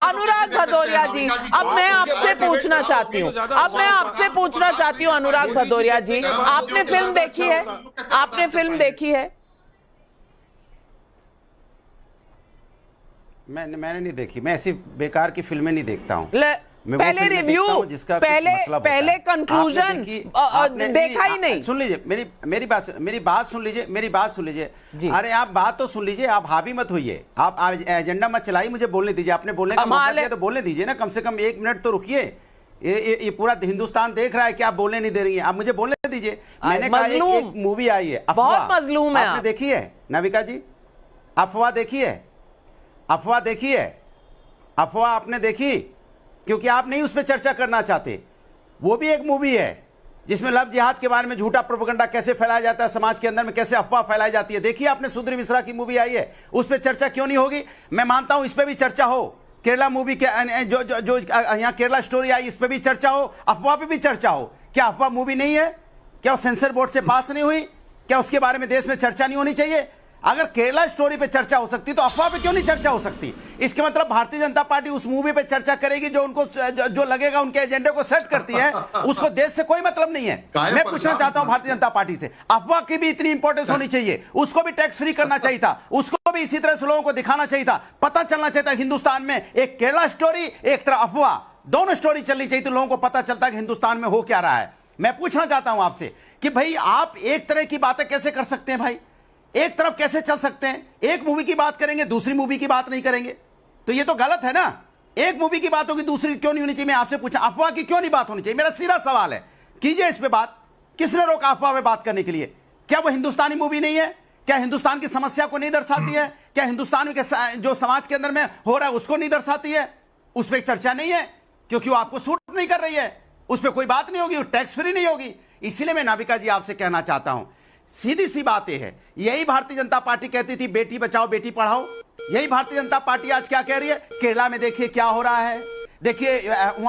अनुराग भदौरिया जी, अब मैं आपसे पूछना चाहती हूँ, अनुराग भदौरिया जी, आपने फिल्म देखी है? आपने फिल्म देखी है? मैंने नहीं देखी। मैं ऐसी बेकार की फिल्में नहीं देखता हूँ। पहले रिव्यू, पहले कंक्लूजन देखा ही नहीं। सुन लीजिए मेरी बात सुन लीजिए। अरे आप बात तो सुन लीजिए, आप हावी मत होइए, आप एजेंडा मत चलाइए, मुझे बोलने दीजिए। आपने बोलने का मौका दिया तो बोलने दीजिए ना, कम से कम 1 मिनट तो रुकिए। ये पूरा हिंदुस्तान देख रहा है कि आप बोलने नहीं दे रही हैं, आप मुझे बोलने दीजिए। मैंने कहा एक मूवी आई है बहुत मजलूम है, आपने देखी है नाविका जी? अफवाह देखी है? अफवाह आपने देखी? क्योंकि आप नहीं उस पर चर्चा करना चाहते। वो भी एक मूवी है जिसमें लव जिहाद के बारे में झूठा प्रोपेगेंडा कैसे फैलाया जाता है, समाज के अंदर में कैसे अफवाह फैलाई जाती है। देखिए आपने, सुधीर मिश्रा की मूवी आई है, उस पर चर्चा क्यों नहीं होगी? मैं मानता हूं इस पर भी चर्चा हो। केरला मूवी के जो यहाँ केरला स्टोरी आई, इस पर भी चर्चा हो, अफवाह पे भी चर्चा हो। क्या अफवाह मूवी नहीं है? क्या वो सेंसर बोर्ड से पास नहीं हुई? क्या उसके बारे में देश में चर्चा नहीं होनी चाहिए? अगर केरला स्टोरी पे चर्चा हो सकती तो अफवाह पे क्यों नहीं चर्चा हो सकती? इसके मतलब भारतीय जनता पार्टी उस मूवी पे चर्चा करेगी जो उनको जो लगेगा उनके एजेंडे को सेट करती है। उसको देश से कोई मतलब नहीं है। मैं पूछना चाहता हूं भारतीय जनता पार्टी से, अफवाह की भी इतनी इंपॉर्टेंस होनी चाहिए? उसको भी टैक्स फ्री करना चाहिए था, उसको भी इसी तरह से लोगों को दिखाना चाहिए था, पता चलना चाहिए था हिंदुस्तान में एक केरला स्टोरी, एक तरह अफवाह, दोनों स्टोरी चलनी चाहिए तो लोगों को पता चलता है कि हिंदुस्तान में हो क्या रहा है। मैं पूछना चाहता हूं आपसे कि भाई आप एक तरह की बातें कैसे कर सकते हैं? भाई एक तरफ कैसे चल सकते हैं? एक मूवी की बात करेंगे, दूसरी मूवी की बात नहीं करेंगे, तो ये तो गलत है ना। एक मूवी की बात होगी, दूसरी क्यों नहीं होनी चाहिए? मैं आपसे पूछा, अफवाह की क्यों नहीं बात होनी चाहिए? मेरा सीधा सवाल है, कीजिए इस पे बात। किसने रोका अफवाह पे बात करने के लिए? क्या वो हिंदुस्तानी मूवी नहीं है? क्या हिंदुस्तान की समस्या को नहीं दर्शाती है? क्या हिंदुस्तान के जो समाज के अंदर में हो रहा है उसको नहीं दर्शाती है? उस पर चर्चा नहीं है क्योंकि वो आपको सूट नहीं कर रही है, उस पर कोई बात नहीं होगी, टैक्स फ्री नहीं होगी। इसीलिए मैं नाविका जी आपसे कहना चाहता हूं, सीधी सी बात है, यही भारतीय जनता पार्टी कहती थी बेटी बचाओ बेटी पढ़ाओ, यही भारतीय जनता पार्टी आज क्या कह रही है? केरला में देखिए क्या हो रहा है, देखिए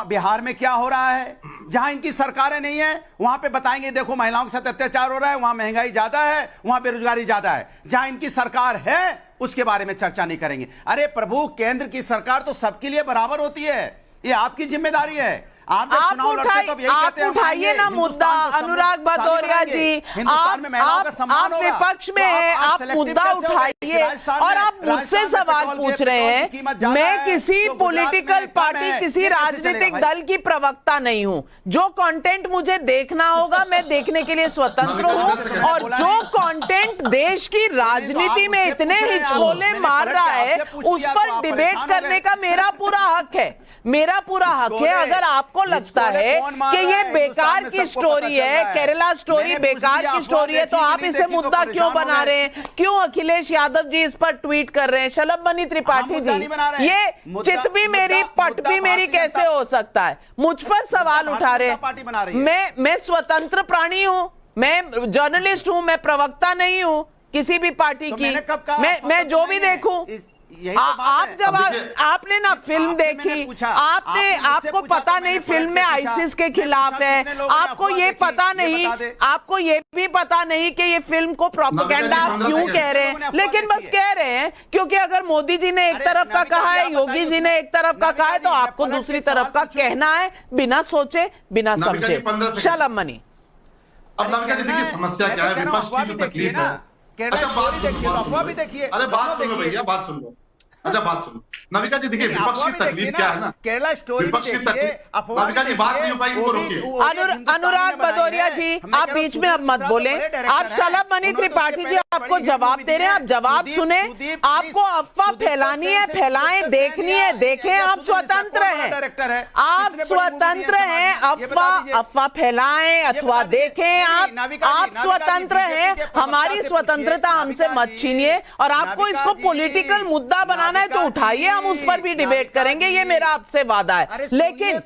बिहार में क्या हो रहा है। जहां इनकी सरकारें नहीं है वहां पे बताएंगे देखो महिलाओं के साथ अत्याचार हो रहा है, वहां महंगाई ज्यादा है, वहां बेरोजगारी ज्यादा है। जहां इनकी सरकार है उसके बारे में चर्चा नहीं करेंगे। अरे प्रभु, केंद्र की सरकार तो सबके लिए बराबर होती है, ये आपकी जिम्मेदारी है। आप उठाइए ना मुद्दा अनुराग भदौरिया जी, आप विपक्ष में हैं, आप मुद्दा उठाइए। और आप मुझसे सवाल पूछ रहे हैं, मैं किसी पॉलिटिकल पार्टी, किसी राजनीतिक दल की प्रवक्ता नहीं हूं। जो कंटेंट मुझे देखना होगा मैं देखने के लिए स्वतंत्र हूं, और जो कंटेंट देश की राजनीति में इतने हिचकोले मार रहा है उस पर डिबेट करने का मेरा पूरा हक है, मेरा पूरा हक है। अगर आपको लगता है कि ये बेकार की स्टोरी है, केरला स्टोरी बेकार की स्टोरी है, तो आप इसे मुद्दा क्यों बना रहे हैं? क्यों अखिलेश यादव जी इस पर ट्वीट कर रहे हैं? शलभ त्रिपाठी जी, ये चित भी मेरी पट भी मेरी कैसे हो सकता है? मुझ पर सवाल उठा रहे हैं। मैं स्वतंत्र प्राणी हूं, मैं जर्नलिस्ट हूं, मैं प्रवक्ता नहीं हूं किसी भी पार्टी की। मैं जो भी देखूं, आप जब आपने ना फिल्म देखी, आपको पता नहीं फिल्म में आईसिस के खिलाफ है, आपको ये पता नहीं, आपको ये भी पता नहीं कि ये फिल्म को प्रोपेगेंडा आप क्यों कह रहे हैं, लेकिन बस कह रहे हैं क्योंकि अगर मोदी जी ने एक तरफ का कहा है, योगी जी ने एक तरफ का कहा है, तो आपको दूसरी तरफ का कहना है बिना सोचे बिना समझे। शलभ मनी, अब देखिए समस्या क्या है, विपक्ष की जो तकलीफ है। अरे बात सुनो भैया, बात सुन लो। अच्छा बात सुनो नाविका जी, देखिए विपक्ष की तकलीफ क्या है ना, केरला स्टोरी विपक्ष की तकलीफ। नाविका जी बात नहीं हो पाई, इनको रोकिए। अनुराग भदौरिया जी, आप बीच में अब मत बोले। आप शलभ त्रिपाठी जी आपको जवाब दे रहे हैं, आप जवाब सुने। आपको अफवाह फैलानी है, फैलाएं, देखनी है, देखें। आप स्वतंत्र हैं, आप स्वतंत्र हैं। अफवाह फैलाएं अथवा देखें, आप स्वतंत्र हैं। हमारी स्वतंत्रता हमसे मत छीनिए, और आपको इसको पॉलिटिकल मुद्दा बनाना है तो उठाइए, हम उस पर भी डिबेट करेंगे, ये मेरा आपसे वादा है। लेकिन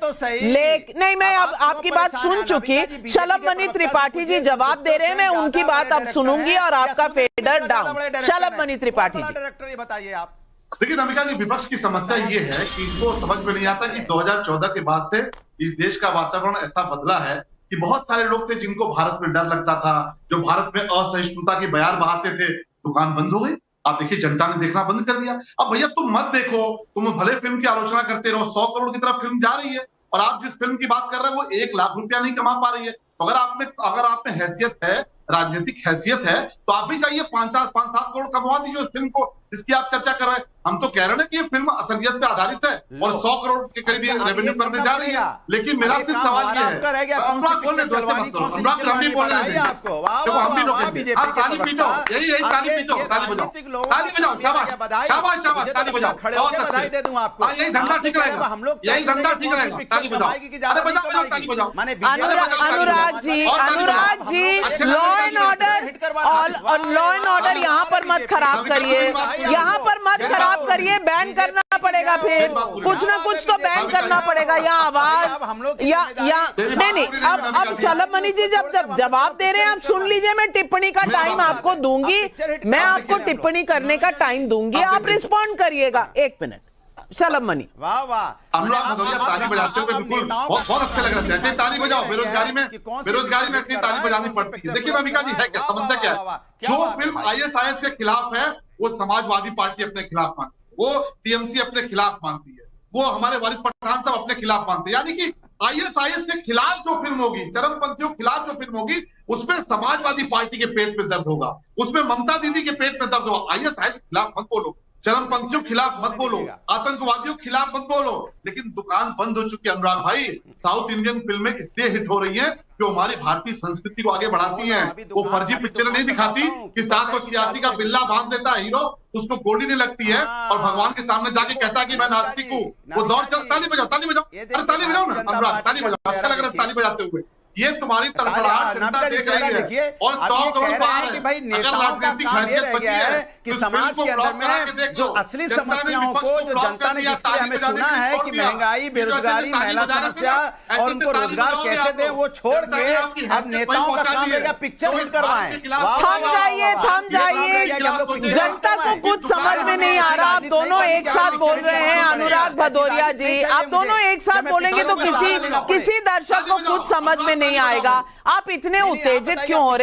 नहीं, मैं अब आपकी बात सुन चुकी। शलभ त्रिपाठी जी जवाब दे रहे हैं, मैं उनकी बात अब सुनूंगी और आपका फेडर डाउन। शलभ त्रिपाठी जी बताइए आप। देखिए नाविका जी, विपक्ष की समस्या ये है कि इनको समझ में नहीं आता कि 2014 के बाद से इस देश का वातावरण ऐसा बदला है कि बहुत सारे लोग थे जिनको भारत में डर लगता था, जो भारत में असहिष्णुता की बयार बहाते थे, दुकान बंद हो गई। आप देखिए जनता ने देखना बंद कर दिया। अब भैया तुम मत देखो, तुम भले फिल्म की आलोचना करते रहो, 100 करोड़ की तरफ फिल्म जा रही है और आप जिस फिल्म की बात कर रहे हैं वो 1 लाख रुपया नहीं कमा पा रही है। तो अगर आप में हैसियत है, राजनीतिक हैसियत है, तो आप भी चाहिए 5-7 करोड़ कमवा दीजिए उस फिल्म को जिसकी आप चर्चा कर रहे हैं। हम तो कह रहे हैं कि ये फिल्म असलियत पे आधारित है और 100 करोड़ के करीब ये रेवेन्यू करने जा रही है। लेकिन मेरा सिर्फ सवाल ये है, अनुराग बोल रहे दोस्त मत करो, अनुराग हम भी बोल रहे हैं, देखो हम भी रोकेंगे। आप ताली पीटो, यही ताली पीटो, ताली बजाओ, शाबाश शाबाश शाबाश, ताली बजाओ, बहुत अच्छे। हाँ यही धंधा ठीक रहेगा, यही धंधा ठीक रहेगा, ताली बजाओ, अरे बजाओ ताली बजाओ। Anurag ji law and order यहाँ पर मत खराब करिए, यहाँ पर मत खराब करिए, बैन करना पड़ेगा, फिर कुछ ना कुछ तो बैन करना पड़ेगा। यहाँ आवाज नहीं अब शलभ मनी जी जब जवाब दे रहे हैं आप सुन लीजिए, मैं टिप्पणी का टाइम आपको दूंगी, मैं आपको टिप्पणी करने का टाइम दूंगी, आप रिस्पॉन्ड करिएगा। 1 मिनट शलभ मनी। वाह वाह, अनुराग भदौरिया ताली बजाते हुए बिल्कुल बहुत अच्छे लग रहे थे। ऐसे ताली बजाओ, बेरोजगारी में ऐसे ताली बजानी पड़ती है। देखिए अमिका जी है क्या समस्या क्या है, जो फिल्म ISIS के खिलाफ है वो समाजवादी पार्टी अपने खिलाफ मानती है, वो TMC अपने खिलाफ मानती है, वो हमारे वारिस पठान साहब अपने खिलाफ मानते हैं। यानी कि ISIS के खिलाफ जो फिल्म होगी, चरमपंथियों के खिलाफ जो फिल्म होगी, उसमें समाजवादी पार्टी के पेट में दर्द होगा, उसमें ममता दीदी के पेट में दर्द होगा। ISIS के खिलाफ मत बोलो, चरमपंथियों के खिलाफ मत बोलो, आतंकवादियों के खिलाफ मत बोलो, लेकिन दुकान बंद हो चुकी है अनुराग भाई। साउथ इंडियन फिल्में इसलिए हिट हो रही हैं जो हमारी भारतीय संस्कृति को आगे बढ़ाती हैं। वो फर्जी पिक्चर नहीं दिखाती कि 786 का बिल्ला बांध लेता है हीरो, उसको गोली नहीं लगती है और भगवान के सामने जाके कहता है कि मैं नास्तिक हूँ। वो दौर चल, ताली बजाओ, अरे ताली बजाओ ना अनुराग, ताली बजाओ, अच्छा लग रहा है ताली बजाते हुए। ये तुम्हारी तड़फड़ाहट जनता देख रही है और 100 करोड़ बाहर है। अगर राजनीतिक हैसियत बची है कि समाज के अंदर में जो असली समस्याओं को जो जनता ने जिसके हमें चुना है कि महंगाई, बेरोजगारी, महिला समस्या और उनको रोजगार कैसे दें, वो छोड़ के अब नेताओं का काम है पिक्चर हिट करवाएं। थम जाइए, जनता को कुछ समझ में नहीं आ रहा। आप दोनों एक साथ बोल रहे हैं, अनुराग भदौरिया जी आप दोनों एक साथ बोलेंगे तो किसी दर्शक को कुछ समझ में नहीं आएगा। आप इतने उत्तेजित क्यों हो रहे हैं?